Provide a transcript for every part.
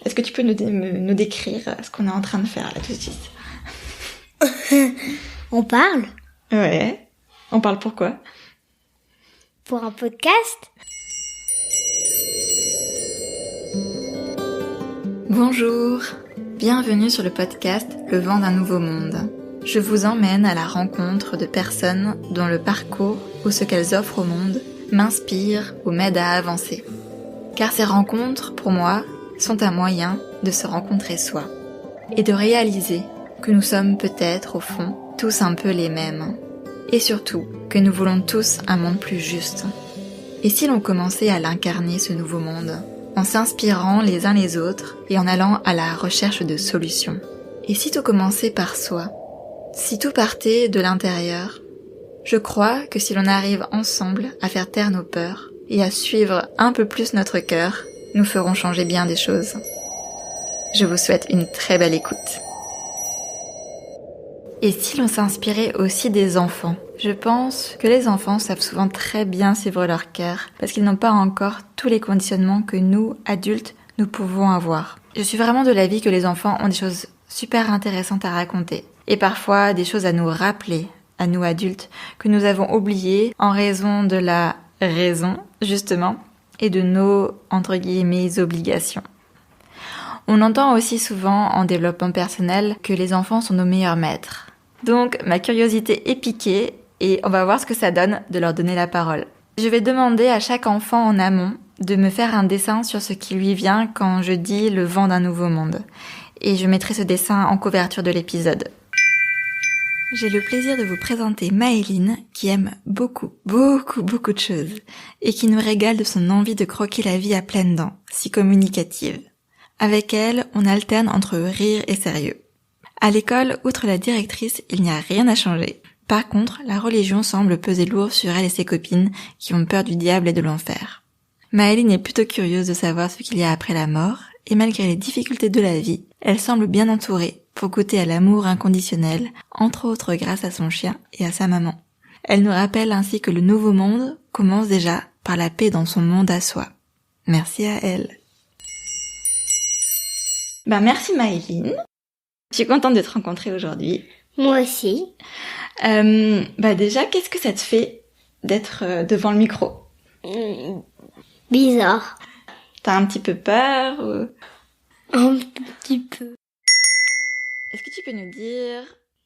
Est-ce que tu peux nous décrire ce qu'on est en train de faire là tout de suite? On parle? Ouais. On parle pourquoi? Pour un podcast? Bonjour, bienvenue sur le podcast Le vent d'un nouveau monde. Je vous emmène à la rencontre de personnes dont le parcours ou ce qu'elles offrent au monde m'inspire ou m'aide à avancer. Car ces rencontres, pour moi, sont un moyen de se rencontrer soi et de réaliser que nous sommes peut-être, au fond, tous un peu les mêmes. Et surtout, que nous voulons tous un monde plus juste. Et si l'on commençait à l'incarner, ce nouveau monde, en s'inspirant les uns les autres et en allant à la recherche de solutions? Et si tout commençait par soi? Si tout partait de l'intérieur? Je crois que si l'on arrive ensemble à faire taire nos peurs et à suivre un peu plus notre cœur, nous ferons changer bien des choses. Je vous souhaite une très belle écoute. Et si l'on s'inspirait aussi des enfants? Je pense que les enfants savent souvent très bien suivre leur cœur parce qu'ils n'ont pas encore tous les conditionnements que nous, adultes, nous pouvons avoir. Je suis vraiment de l'avis que les enfants ont des choses super intéressantes à raconter et parfois des choses à nous rappeler, à nous adultes, que nous avons oubliées en raison de la raison, justement, et de nos, entre guillemets, obligations. On entend aussi souvent en développement personnel que les enfants sont nos meilleurs maîtres. Donc, ma curiosité est piquée et on va voir ce que ça donne de leur donner la parole. Je vais demander à chaque enfant en amont de me faire un dessin sur ce qui lui vient quand je dis le vent d'un nouveau monde. Et je mettrai ce dessin en couverture de l'épisode. J'ai le plaisir de vous présenter Maëline, qui aime beaucoup de choses, et qui nous régale de son envie de croquer la vie à pleines dents, si communicative. Avec elle, on alterne entre rire et sérieux. À l'école, outre la directrice, il n'y a rien à changer. Par contre, la religion semble peser lourd sur elle et ses copines, qui ont peur du diable et de l'enfer. Maëline est plutôt curieuse de savoir ce qu'il y a après la mort, et malgré les difficultés de la vie, elle semble bien entourée pour goûter à l'amour inconditionnel, entre autres grâce à son chien et à sa maman. Elle nous rappelle ainsi que le nouveau monde commence déjà par la paix dans son monde à soi. Merci à elle. Merci Maëline. Je suis contente de te rencontrer aujourd'hui. Moi aussi. Déjà, qu'est-ce que ça te fait d'être devant le micro? Bizarre. T'as un petit peu peur ou... Un petit peu. Est-ce que tu peux nous dire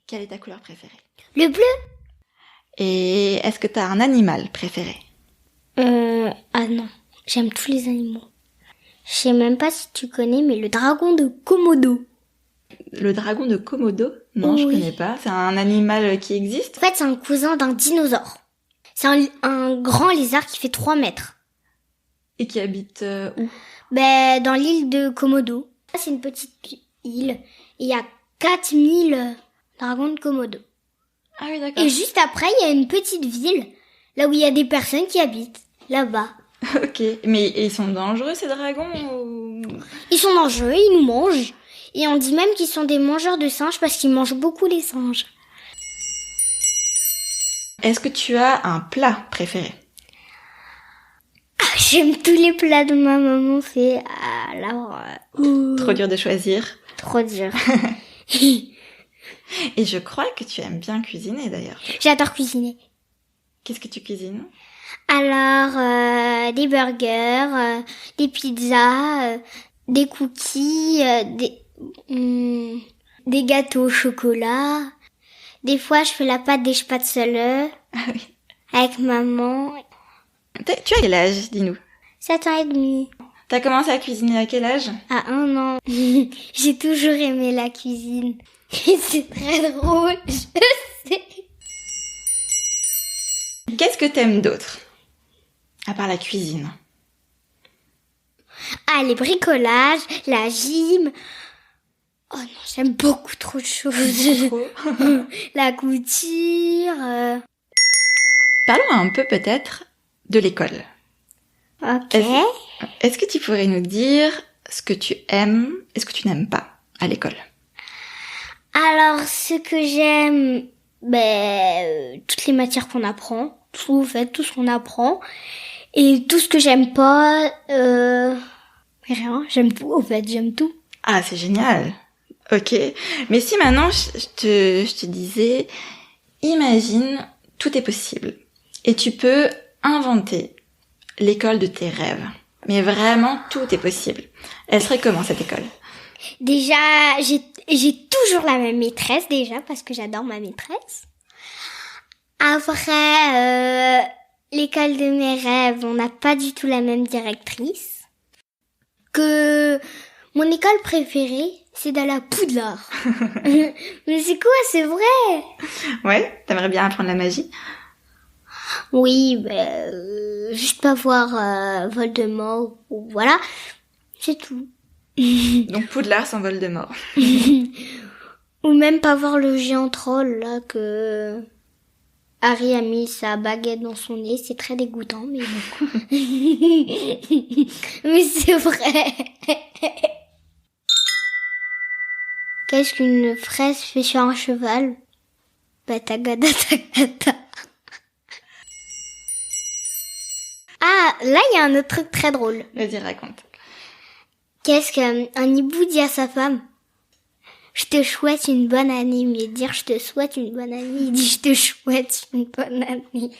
quelle est ta couleur préférée? Le bleu? Et est-ce que t'as un animal préféré? Ah non, j'aime tous les animaux. Je sais même pas si tu connais, mais le dragon de Komodo. Le dragon de Komodo? Non, oui. Je connais pas. C'est un animal qui existe? En fait, c'est un cousin d'un dinosaure. C'est un grand lézard qui fait 3 mètres. Et qui habite où? Dans l'île de Komodo. C'est une petite île. Et il y a 4000 dragons de Komodo. Ah oui, d'accord. Et juste après, il y a une petite ville, là où il y a des personnes qui habitent. Là-bas. Ok. Mais ils sont dangereux, ces dragons ou... Ils sont dangereux, ils nous mangent. Et on dit même qu'ils sont des mangeurs de singes parce qu'ils mangent beaucoup les singes. Est-ce que tu as un plat préféré? J'aime tous les plats de ma maman fait. Alors... Trop dur de choisir. Trop dur. Et je crois que tu aimes bien cuisiner d'ailleurs. J'adore cuisiner. Qu'est-ce que tu cuisines? Alors, des burgers, des pizzas, des cookies, des gâteaux au chocolat. Des fois, je fais la pâte des spätzle. Ah oui. Avec maman. Tu as quel âge, dis-nous? 7 ans et demi. T'as commencé à cuisiner à quel âge? À 1 an. J'ai toujours aimé la cuisine. Et c'est très drôle, je sais. Qu'est-ce que t'aimes d'autre? À part la cuisine. Ah, les bricolages, la gym. Oh non, j'aime beaucoup trop de choses. Trop. La couture. Parlons un peu peut-être de l'école. Ok. Est-ce que tu pourrais nous dire ce que tu aimes et ce que tu n'aimes pas à l'école? Alors, ce que j'aime, toutes les matières qu'on apprend, tout ce qu'on apprend. Et tout ce que j'aime pas, Rien, j'aime tout, en fait, j'aime tout. Ah, c'est génial. Ok. Mais si maintenant je te disais, imagine, tout est possible. Et tu peux inventer l'école de tes rêves. Mais vraiment, tout est possible. Elle serait comment cette école? Déjà, j'ai toujours la même maîtresse, déjà, parce que j'adore ma maîtresse. Après, l'école de mes rêves, on n'a pas du tout la même directrice. Que mon école préférée, c'est d'aller à Poudlard. Mais c'est quoi, c'est vrai? Ouais, t'aimerais bien apprendre la magie? Oui, juste pas voir Voldemort, ou voilà, c'est tout. Donc Poudlard sans Voldemort. Ou même pas voir le géant troll, là, que Harry a mis sa baguette dans son nez, c'est très dégoûtant, mais bon. Mais c'est vrai. Qu'est-ce qu'une fraise fait sur un cheval? Batagada tagada. Ah, là, il y a un autre truc très drôle. Vas-y, raconte. Qu'est-ce qu'un hibou dit à sa femme? Je te souhaite une bonne année. Mais dire je te souhaite une bonne année, il dit je te souhaite une bonne année.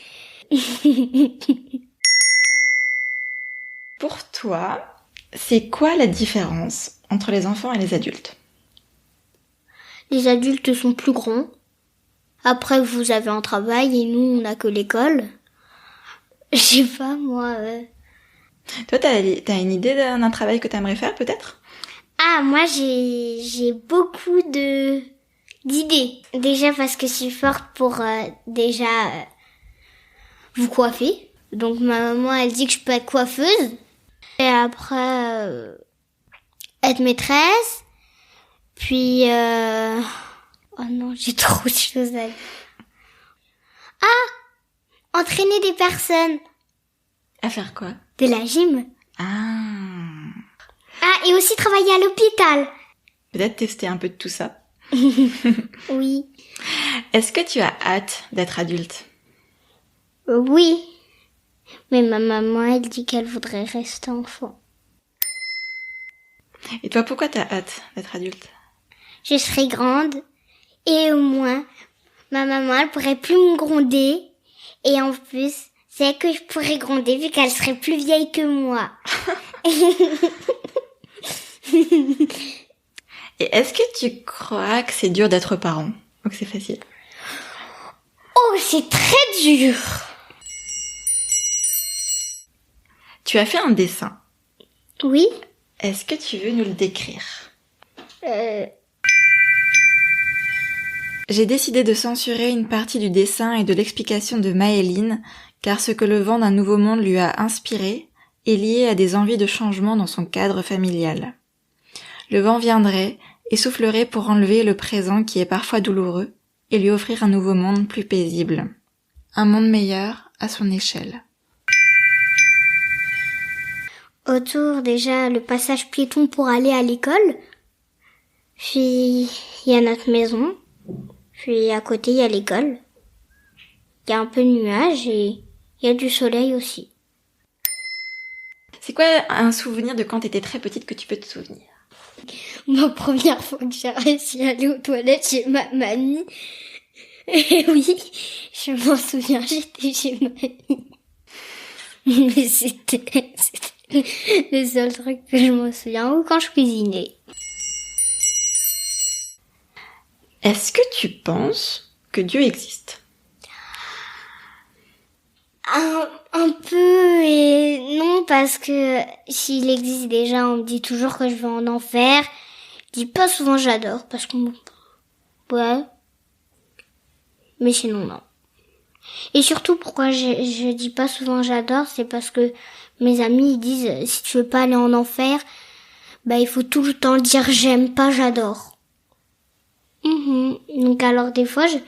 Pour toi, c'est quoi la différence entre les enfants et les adultes? Les adultes sont plus grands. Après, vous avez un travail et nous, on n'a que l'école. Je sais pas, moi. Toi, t'as une idée d'un travail que t'aimerais faire, peut-être? Ah, moi, j'ai beaucoup d'idées. Déjà parce que je suis forte pour vous coiffer. Donc ma maman, elle dit que je peux être coiffeuse. Et après, être maîtresse. Puis, oh non, j'ai trop de choses à dire. Ah, entraîner des personnes. À faire quoi? De la gym. Ah. Ah, et aussi travailler à l'hôpital. Peut-être tester un peu de tout ça. Oui. Est-ce que tu as hâte d'être adulte? Oui. Mais ma maman, elle dit qu'elle voudrait rester enfant. Et toi, pourquoi t'as hâte d'être adulte? Je serai grande et au moins, ma maman, elle pourrait plus me gronder. Et en plus, c'est que je pourrais gronder vu qu'elle serait plus vieille que moi. Et est-ce que tu crois que c'est dur d'être parent ou que c'est facile? Oh, c'est très dur. Tu as fait un dessin. Oui. Est-ce que tu veux nous le décrire? J'ai décidé de censurer une partie du dessin et de l'explication de Maëline, car ce que le vent d'un nouveau monde lui a inspiré est lié à des envies de changement dans son cadre familial. Le vent viendrait et soufflerait pour enlever le présent qui est parfois douloureux et lui offrir un nouveau monde plus paisible. Un monde meilleur à son échelle. Autour, déjà, le passage piéton pour aller à l'école. Puis, il y a notre maison. Puis, à côté, il y a l'école. Il y a un peu de nuages et il y a du soleil aussi. C'est quoi un souvenir de quand t'étais très petite que tu peux te souvenir? Ma première fois que j'ai réussi à aller aux toilettes chez ma mamie. Et oui, je m'en souviens, j'étais chez mamie. Mais c'était le seul truc que je me souviens, ou quand je cuisinais. Est-ce que tu penses que Dieu existe? Un peu et non, parce que s'il existe déjà, on me dit toujours que je vais en enfer. Je dis pas souvent j'adore, parce qu'on... Ouais. Mais sinon, non. Et surtout, pourquoi je dis pas souvent j'adore, c'est parce que mes amis, ils disent, si tu veux pas aller en enfer, bah, il faut tout le temps dire j'aime pas, j'adore. Donc alors, des fois, je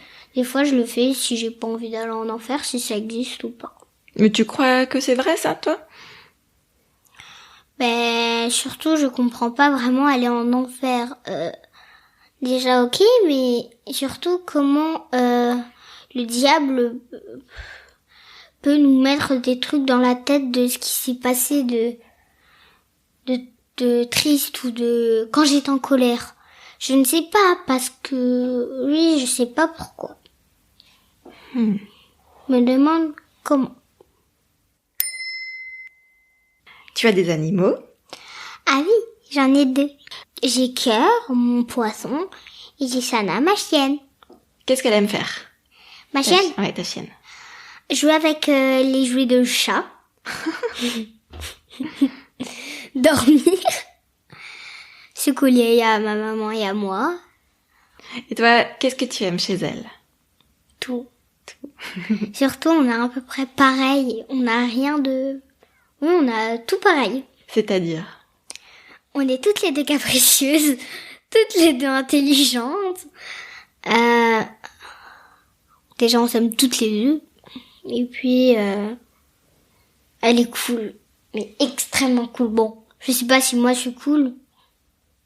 le fais si j'ai pas envie d'aller en enfer, si ça existe ou pas. Mais tu crois que c'est vrai, ça, toi? Ben, surtout, je comprends pas vraiment aller en enfer. Déjà, ok, mais surtout, comment le diable peut nous mettre des trucs dans la tête de ce qui s'est passé de de triste ou de quand j'étais en colère. Je ne sais pas parce que oui, je sais pas pourquoi. Me demande comment. Tu as des animaux? Ah oui, j'en ai 2. J'ai Cœur, mon poisson, et j'ai Sana, ma chienne. Qu'est-ce qu'elle aime faire? Ma chienne? Ouais, ta chienne. Jouer avec les jouets de chat. Dormir. Se coller à ma maman et à moi. Et toi, qu'est-ce que tu aimes chez elle? Tout. Surtout, on a à peu près pareil. On n'a rien de... Oui, on a tout pareil. C'est-à-dire? On est toutes les 2 capricieuses. Toutes les 2 intelligentes. Déjà, on s'aime toutes les 2. Et puis, elle est cool. Mais extrêmement cool. Bon, je sais pas si moi je suis cool.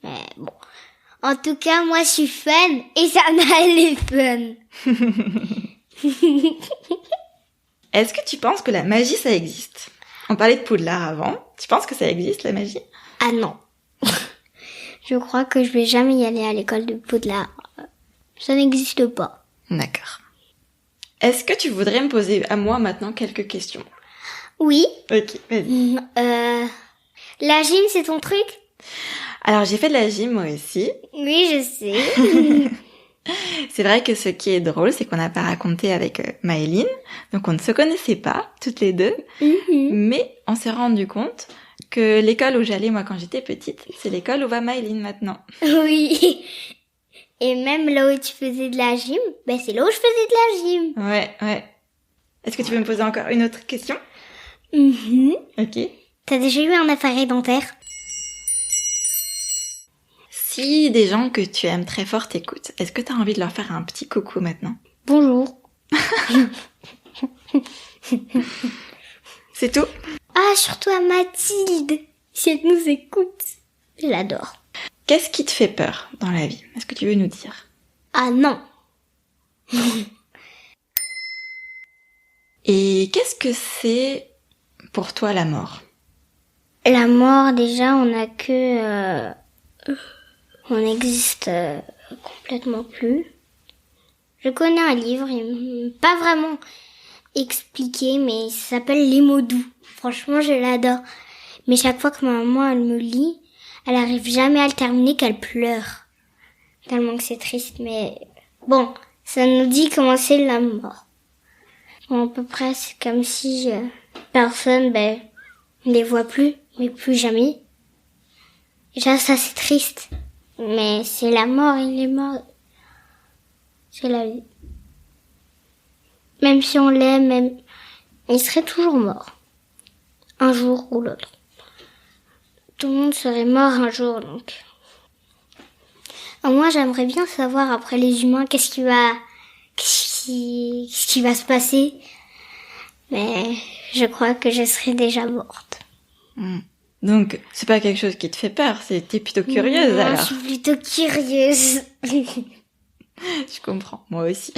Mais bon. En tout cas, moi je suis fun. Et Sana, elle est fun. Est-ce que tu penses que la magie, ça existe? On parlait de Poudlard avant. Tu penses que ça existe, la magie? Ah non. Je crois que je vais jamais y aller à l'école de Poudlard. Ça n'existe pas. D'accord. Est-ce que tu voudrais me poser à moi maintenant quelques questions? Oui. Ok, vas-y. La gym, c'est ton truc? Alors, j'ai fait de la gym moi aussi. Oui, je sais. C'est vrai que ce qui est drôle, c'est qu'on n'a pas raconté avec Maëline. Donc, on ne se connaissait pas, toutes les 2. Mais on s'est rendu compte que l'école où j'allais, moi, quand j'étais petite, c'est l'école où va Maëline maintenant. Oui. Et même là où tu faisais de la gym, ben c'est là où je faisais de la gym. Ouais. Est-ce que tu peux me poser encore une autre question? Ok. T'as déjà eu un appareil dentaire? Si des gens que tu aimes très fort t'écoutent, est-ce que tu as envie de leur faire un petit coucou maintenant? Bonjour. C'est tout? Ah, surtout à Mathilde. Si elle nous écoute. Je l'adore. Qu'est-ce qui te fait peur dans la vie? Est-ce que tu veux nous dire? Ah non. Et qu'est-ce que c'est pour toi la mort? La mort, déjà, on a que... on n'existe complètement plus. Je connais un livre, pas vraiment expliqué, mais il s'appelle Les mots doux. Franchement, je l'adore. Mais chaque fois que ma maman, elle me lit, elle arrive jamais à le terminer qu'elle pleure. Tellement que c'est triste, mais bon, ça nous dit comment c'est la mort. Bon, à peu près, c'est comme si personne, on les voit plus, mais plus jamais. Déjà, ça, c'est triste. Mais c'est la mort, il est mort. C'est la vie. Même si on l'aime, il serait toujours mort. Un jour ou l'autre. Tout le monde serait mort un jour, donc. Moi, j'aimerais bien savoir, après les humains, qu'est-ce qui va se passer. Mais je crois que je serais déjà morte. Donc, c'est pas quelque chose qui te fait peur, t'es plutôt curieuse alors. Je suis plutôt curieuse. Je comprends, moi aussi.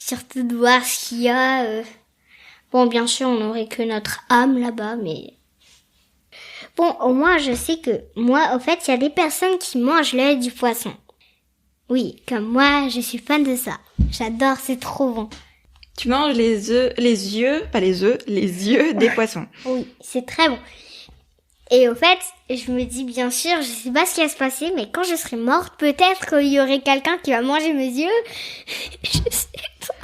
Surtout de voir ce qu'il y a. Bon, bien sûr, on n'aurait que notre âme là-bas, mais... Bon, au moins, je sais que moi, au fait, il y a des personnes qui mangent l'œil du poisson. Oui, comme moi, je suis fan de ça. J'adore, c'est trop bon. Tu manges les yeux des poissons. Oui, c'est très bon. Et au fait, je me dis, bien sûr, je sais pas ce qui va se passer, mais quand je serai morte, peut-être qu'il y aurait quelqu'un qui va manger mes yeux. Je sais pas.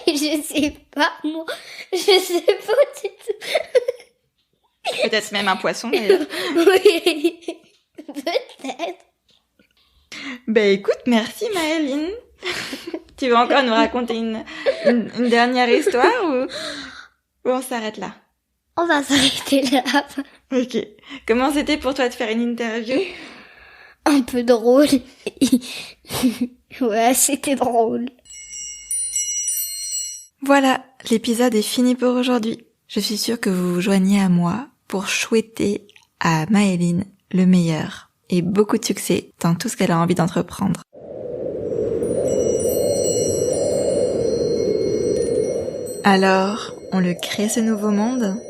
Je sais pas, moi. Je sais pas du tout. Peut-être même un poisson, d'ailleurs. Oui, peut-être. Écoute, merci Maëline. Tu veux encore nous raconter une dernière histoire ou on s'arrête là? On va s'arrêter là. Ok. Comment c'était pour toi de faire une interview? Un peu drôle. Ouais, c'était drôle. Voilà, l'épisode est fini pour aujourd'hui. Je suis sûre que vous vous joignez à moi pour souhaiter à Maëline le meilleur et beaucoup de succès dans tout ce qu'elle a envie d'entreprendre. Alors, on le crée ce nouveau monde?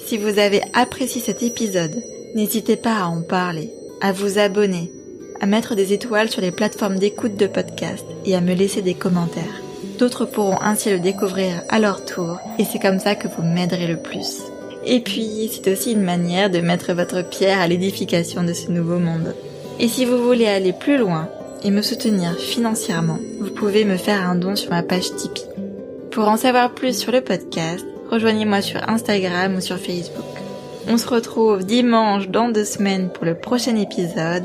Si vous avez apprécié cet épisode, N'hésitez pas à en parler, à vous abonner, à mettre des étoiles sur les plateformes d'écoute de podcast et à me laisser des commentaires. D'autres pourront ainsi le découvrir à leur tour et c'est comme ça que vous m'aiderez le plus. Et puis, c'est aussi une manière de mettre votre pierre à l'édification de ce nouveau monde. Et si vous voulez aller plus loin et me soutenir financièrement, vous pouvez me faire un don sur ma page Tipeee. Pour en savoir plus sur le podcast, rejoignez-moi sur Instagram ou sur Facebook. On se retrouve dimanche dans 2 semaines pour le prochain épisode.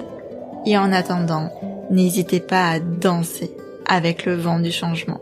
Et en attendant, n'hésitez pas à danser avec le vent du changement.